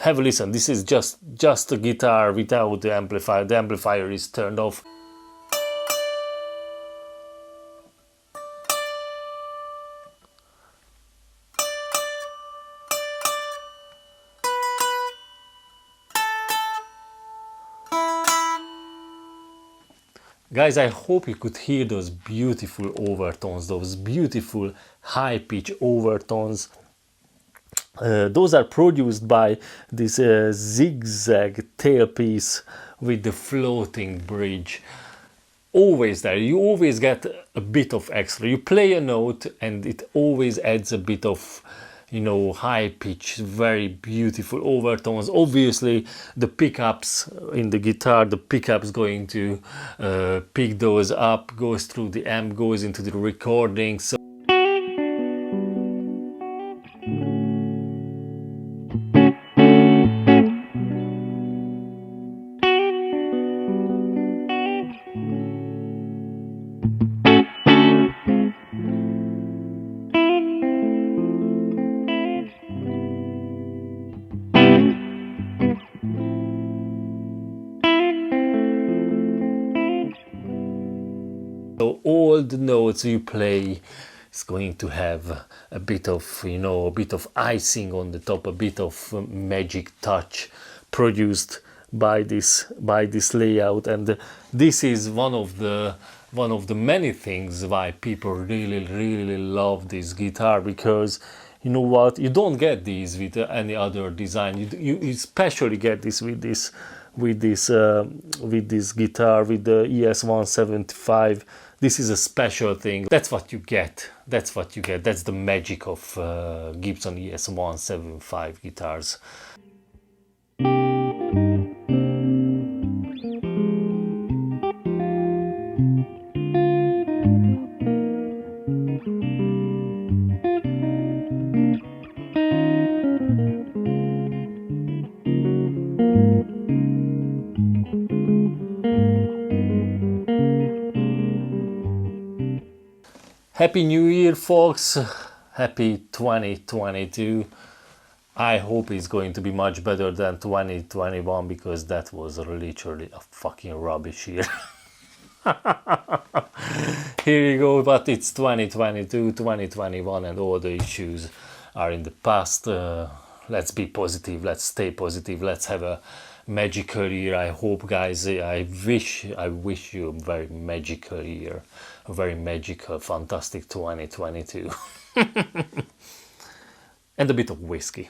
have a listen. This is just a guitar without the amplifier. The amplifier is turned off. Guys, I hope you could hear those beautiful overtones, those beautiful high-pitch overtones. Those are produced by this zigzag tailpiece with the floating bridge. Always there, you always get a bit of extra. You play a note and it always adds a bit of, you know, high pitch, very beautiful overtones. Obviously the pickups in the guitar, the pickups going to pick those up, goes through the amp, goes into the recording. So all the notes you play is going to have a bit of, you know, a bit of icing on the top, a bit of magic touch produced by this layout. And this is one of the many things why people really love this guitar, because you know what, you don't get these with any other design. You especially get this with this guitar, with the ES-175. This is a special thing. That's what you get. That's what you get. That's the magic of Gibson ES-175 guitars. Happy New Year, folks. Happy 2022. I hope it's going to be much better than 2021, because that was literally a fucking rubbish year. Here you go, but it's 2022, 2021, and all the issues are in the past. Let's be positive, let's stay positive, let's have a magical year. I hope, guys, I wish you a very magical year, a very magical, fantastic 2022. And a bit of whiskey.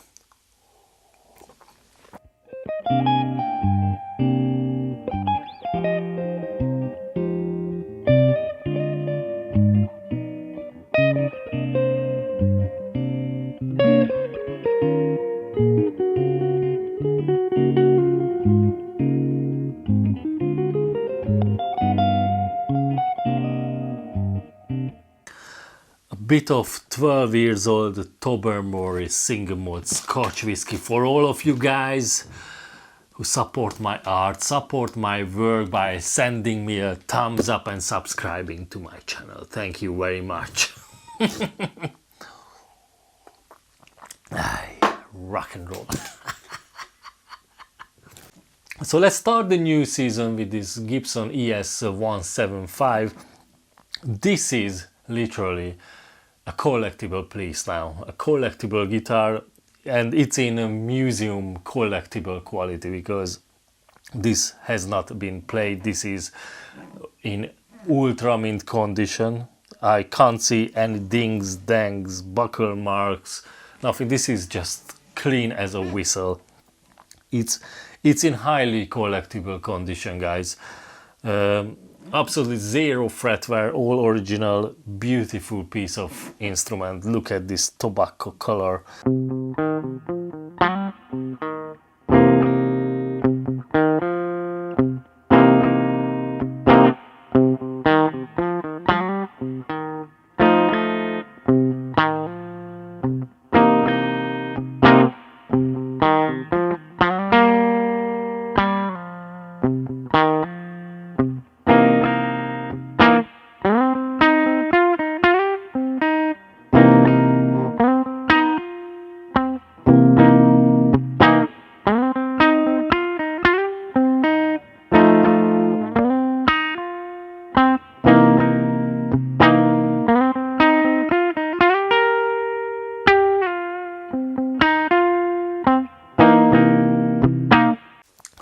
Bit of 12 years old Tobermory single malt Scotch whiskey for all of you guys who support my art, support my work by sending me a thumbs up and subscribing to my channel. Thank you very much. Rock and roll. So let's start the new season with this Gibson ES-175. This is literally a collectible piece now, a collectible guitar, and it's in a museum collectible quality, because this has not been played. This is in ultra mint condition. I can't see any dings, dangs, buckle marks, nothing. This is just clean as a whistle. It's in highly collectible condition, guys. Absolutely zero fretware, all original, beautiful piece of instrument. Look at this tobacco color.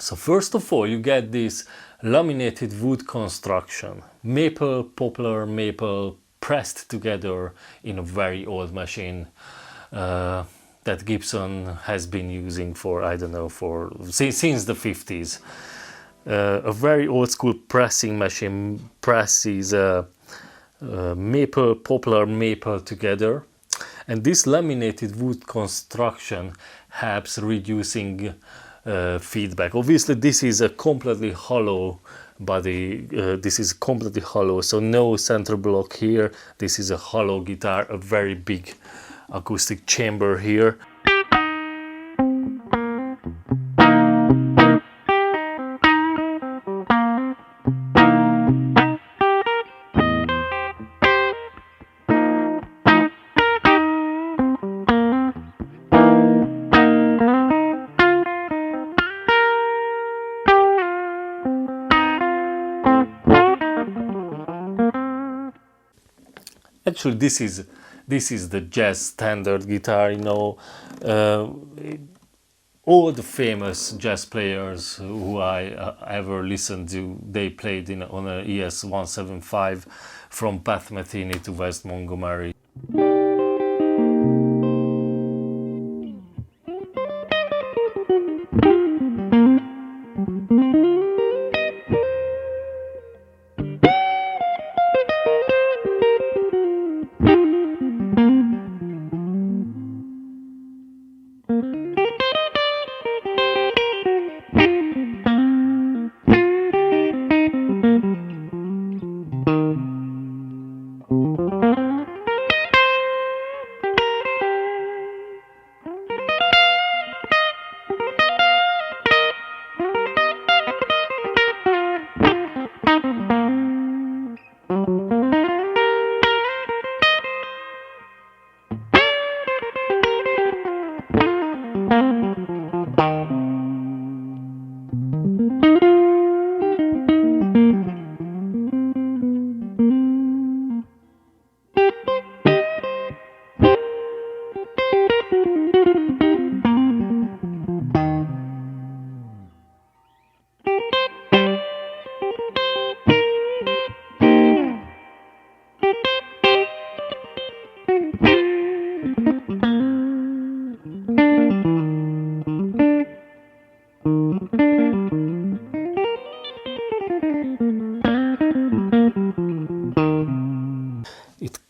So first of all, you get this laminated wood construction, maple, poplar, maple pressed together in a very old machine that Gibson has been using for, I don't know, since the 50s. A very old school pressing machine presses maple, poplar, maple together, and this laminated wood construction helps reducing feedback. Obviously this is a completely hollow body, this is completely hollow, so no center block here. This is a hollow guitar, a very big acoustic chamber here. Actually, this is the jazz standard guitar, you know. All the famous jazz players who I ever listened to, they played on a ES-175, from Pat Metheny to Wes Montgomery.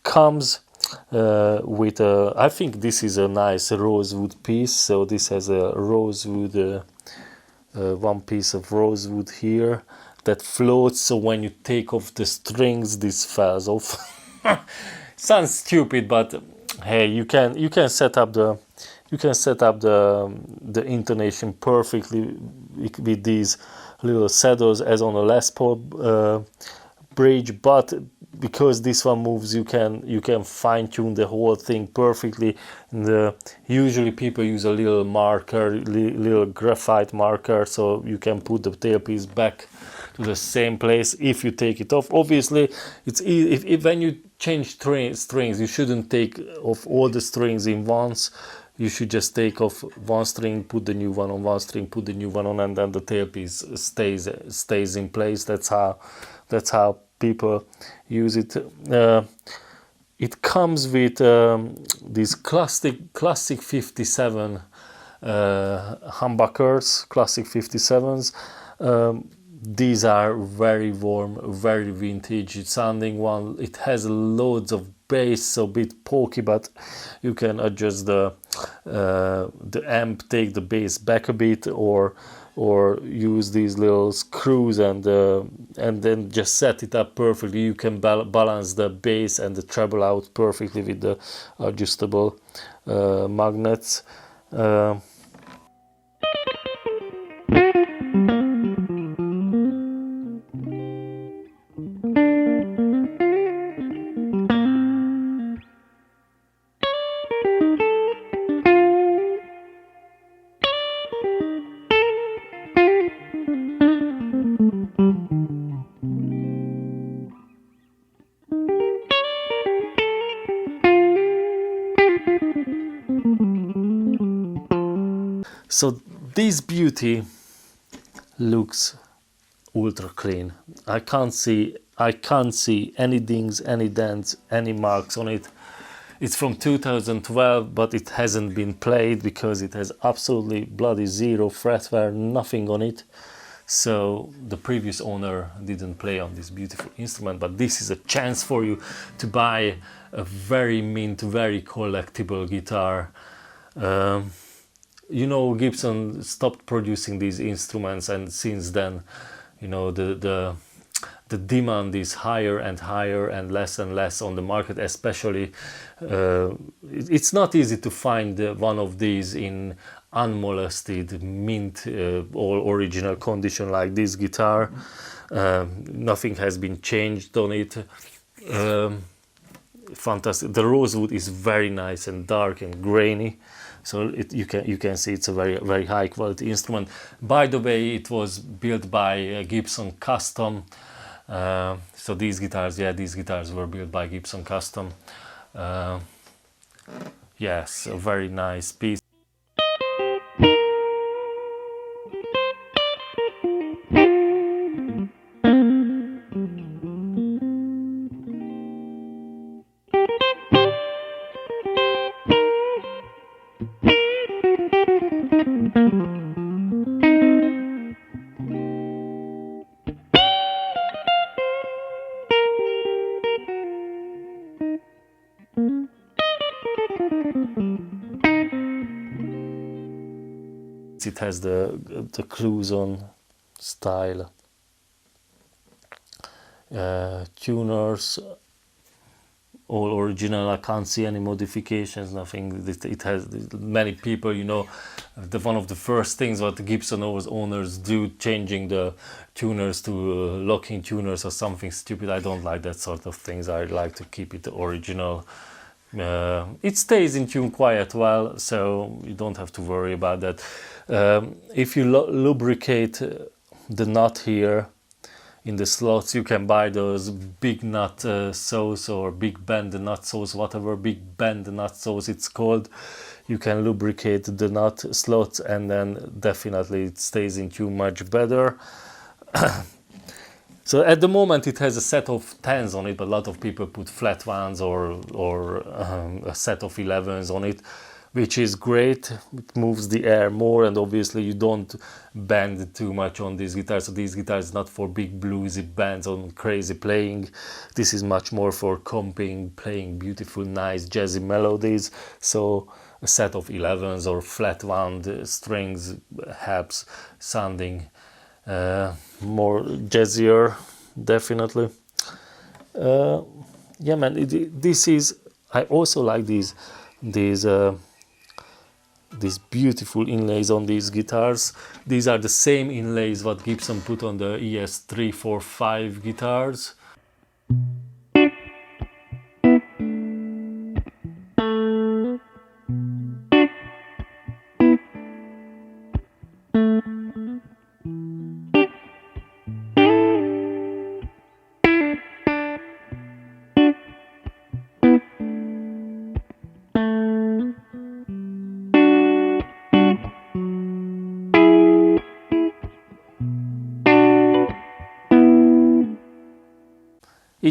Comes with a, I think this is a nice rosewood piece, so this has a rosewood, one piece of rosewood here that floats, so when you take off the strings this falls off. Sounds stupid, but hey, you can set up the intonation perfectly with these little saddles as on a Les Paul bridge, but because this one moves, you can fine-tune the whole thing perfectly. And usually people use a little marker, little graphite marker, so you can put the tailpiece back to the same place if you take it off. Obviously, it's if when you change strings, you shouldn't take off all the strings in once. You should just take off one string, put the new one on, one string, put the new one on, and then the tailpiece stays in place. That's how people use it. It comes with these classic 57 humbuckers, classic 57s. These are very warm, very vintage sounding one. It has loads of bass, so a bit pokey, but you can adjust the amp, take the bass back a bit, or use these little screws and then just set it up perfectly. You can balance the bass and the treble out perfectly with the adjustable magnets. So this beauty looks ultra clean. I can't see any dings, any dents, any marks on it. It's from 2012, but it hasn't been played because it has absolutely bloody zero fret wear, nothing on it. So the previous owner didn't play on this beautiful instrument, but this is a chance for you to buy a very mint, very collectible guitar. You know, Gibson stopped producing these instruments, and since then, you know, the demand is higher and higher and less on the market. Especially, it's not easy to find one of these in unmolested, mint or original condition like this guitar. Nothing has been changed on it. Fantastic. The rosewood is very nice and dark and grainy, so you can see it's a very high quality instrument. By the way, it was built by Gibson Custom. So these guitars were built by Gibson Custom. Yes, a very nice piece. It has the clues-on style. Tuners, all original. I can't see any modifications, nothing. It has many people, you know, one of the first things what the Gibson owners do, changing the tuners to locking tuners or something stupid. I don't like that sort of things. I like to keep it original. It stays in tune quite well, so you don't have to worry about that. If you lubricate the nut here in the slots, you can buy those big nut saws or big bend nut saws, whatever big bend nut saws it's called. You can lubricate the nut slots, and then definitely it stays in tune much better. So at the moment it has a set of 10s on it, but a lot of people put flat ones or a set of 11s on it, which is great. It moves the air more, and obviously you don't bend too much on this guitar. So this guitar is not for big bluesy bands on crazy playing. This is much more for comping, playing beautiful, nice jazzy melodies. So a set of 11s or flat wound strings helps sounding more jazzier, definitely. Yeah, man, this is. I also like these beautiful inlays on these guitars. These are the same inlays what Gibson put on the ES-345 guitars.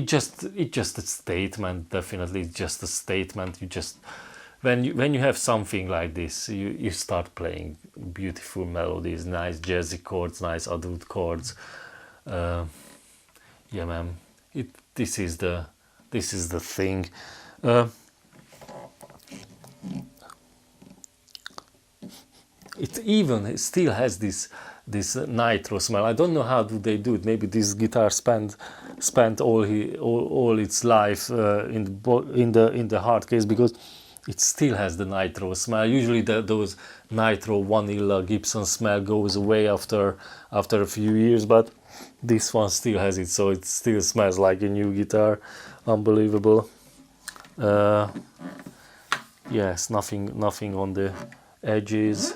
It's just a statement. Definitely, it's just a statement. You just when you have something like this, you start playing beautiful melodies, nice jazzy chords, nice adult chords. Yeah, man. This is the thing. It still has this nitro smell. I don't know how do they do it. Maybe this guitar spent all its life in the hard case, because it still has the nitro smell. Usually those nitro vanilla Gibson smell goes away after a few years, but this one still has it, so it still smells like a new guitar. Unbelievable. Yes, nothing on the edges.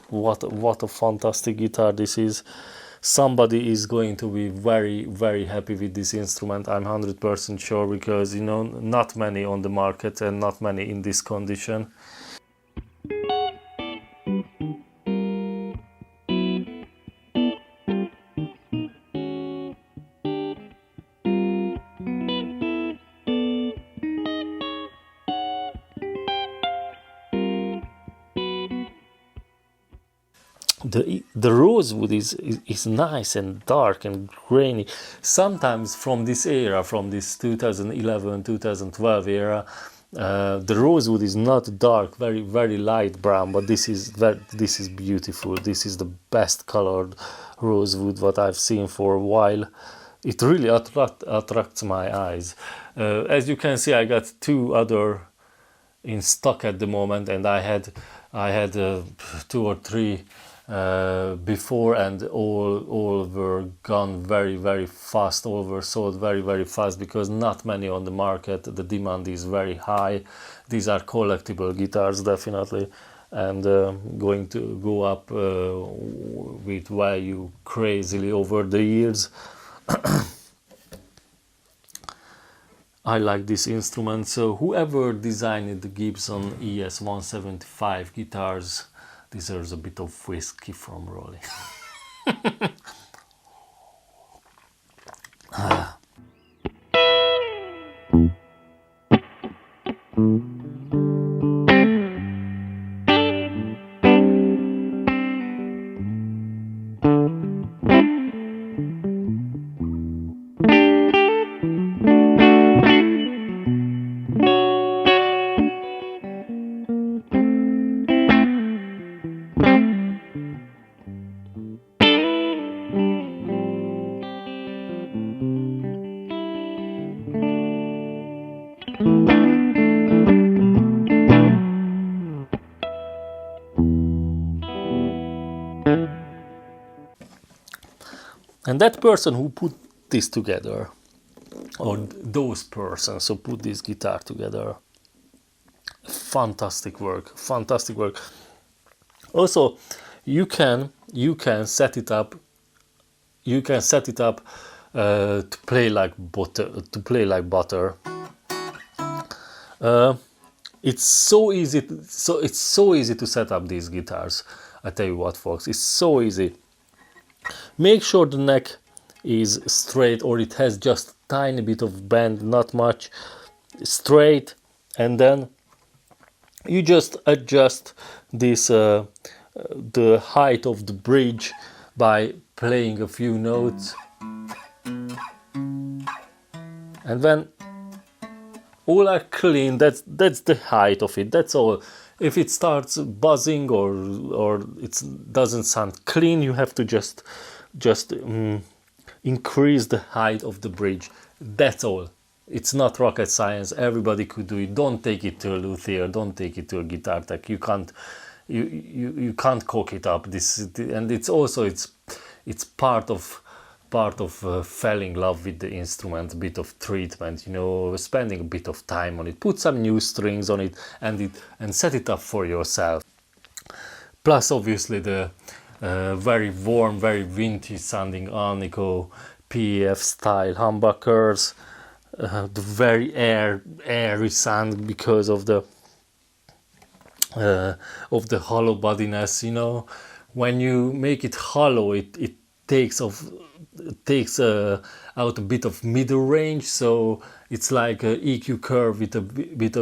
What a fantastic guitar this is. Somebody is going to be very happy with this instrument. I'm 100% sure, because you know, not many on the market and not many in this condition. the rosewood is nice and dark and grainy. Sometimes from this era, from this 2011 2012 era, the rosewood is not dark, very light brown, but this is beautiful. This is the best colored rosewood what I've seen for a while. It really attracts my eyes. As you can see, I got two other in stock at the moment, and I had 2 or 3 before, and all were gone very fast, all were sold very fast, because not many on the market. The demand is very high. These are collectible guitars definitely, and going to go up with value crazily over the years. I like this instrument, so whoever designed the Gibson ES-175 guitars deserves a bit of whiskey from Rolly. And that person who put this together, or those persons who put this guitar together, fantastic work, fantastic work. Also, you can set it up. You can set it up to play like butter. It's so easy. It's so easy to set up these guitars. I tell you what, folks, it's so easy. Make sure the neck is straight, or it has just tiny bit of bend, not much, straight, and then you just adjust this the height of the bridge by playing a few notes, and when all are clean, that's the height of it, that's all. If it starts buzzing or it doesn't sound clean, you have to just increase the height of the bridge. That's all. It's not rocket science. Everybody could do it. Don't take it to a luthier. Don't take it to a guitar tech. You can't cook it up. And it's also it's part of falling in love with the instrument, a bit of treatment, you know, spending a bit of time on it. Put some new strings on it and set it up for yourself. Plus, obviously, the very warm, very vintage sounding Alnico PEF style humbuckers, the very airy sound because of the hollow bodiness. You know, when you make it hollow, it takes out a bit of middle range, so it's like a EQ curve with a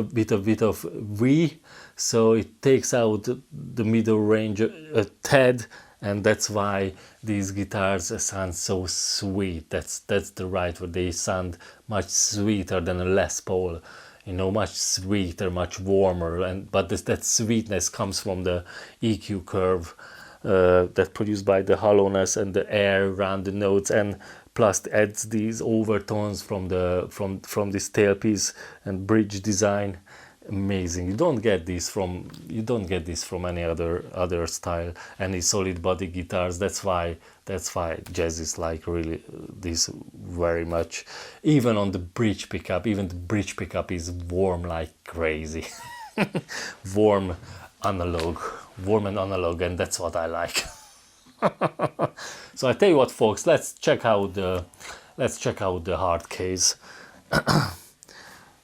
bit of V, so it takes out the middle range a tad, and that's why these guitars sound so sweet. That's the right word. They sound much sweeter than a Les Paul, you know, much sweeter, much warmer, but that sweetness comes from the EQ curve that's produced by the hollowness and the air around the notes, and plus adds these overtones from this tailpiece and bridge design. Amazing. You don't get this from any other style, any solid body guitars. That's why jazzies like really this very much. Even on the bridge pickup, even the bridge pickup is warm like crazy. warm and analog, and that's what I like. So I tell you what, folks, let's check out the hard case.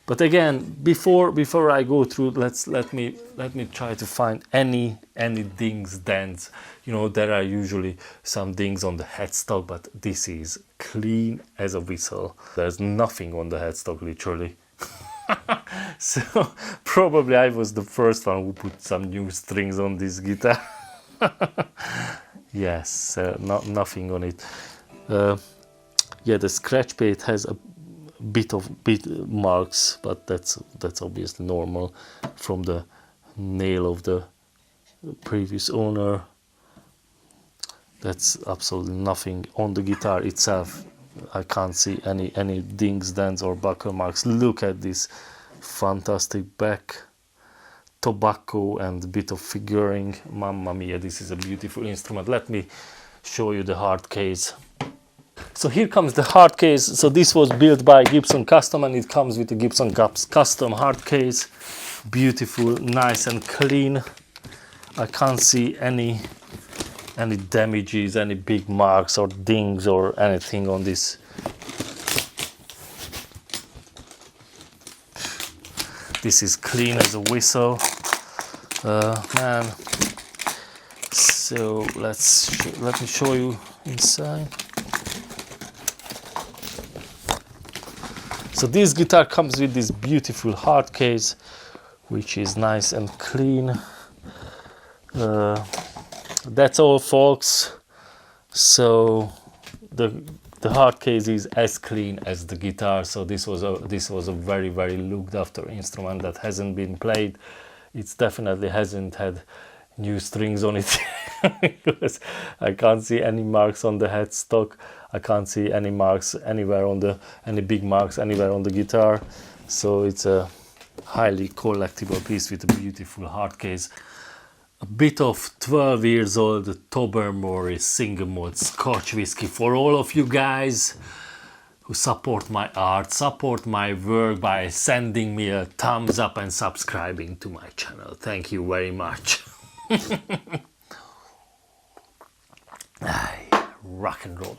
But again, before I go through, let me try to find any dings, dents. You know, there are usually some dings on the headstock, but this is clean as a whistle. There's nothing on the headstock, literally. So probably I was the first one who put some new strings on this guitar. Yes, nothing on it. Yeah, the scratch plate has a bit marks, but that's obviously normal from the nail of the previous owner. That's absolutely nothing on the guitar itself. I can't see any dings, dents or buckle marks. Look at this fantastic back, tobacco and bit of figuring. Mamma mia, this is a beautiful instrument. Let me show you the hard case. So here comes the hard case. So this was built by Gibson Custom, and it comes with a Gibson Custom hard case. Beautiful, nice and clean. I can't see any damages, any big marks or dings or anything on this. This is clean as a whistle, man. So let me show you inside. So this guitar comes with this beautiful hard case, which is nice and clean. That's all, folks. So the hard case is as clean as the guitar. So this was a very looked after instrument that hasn't been played. It's definitely hasn't had new strings on it because I can't see any marks on the headstock. I can't see any marks anywhere on any big marks anywhere on the guitar. So it's a highly collectible piece with a beautiful hard case. A bit of 12 years old Tobermory single malt Scotch whiskey for all of you guys who support my art, support my work by sending me a thumbs up and subscribing to my channel. Thank you very much. Rock and roll.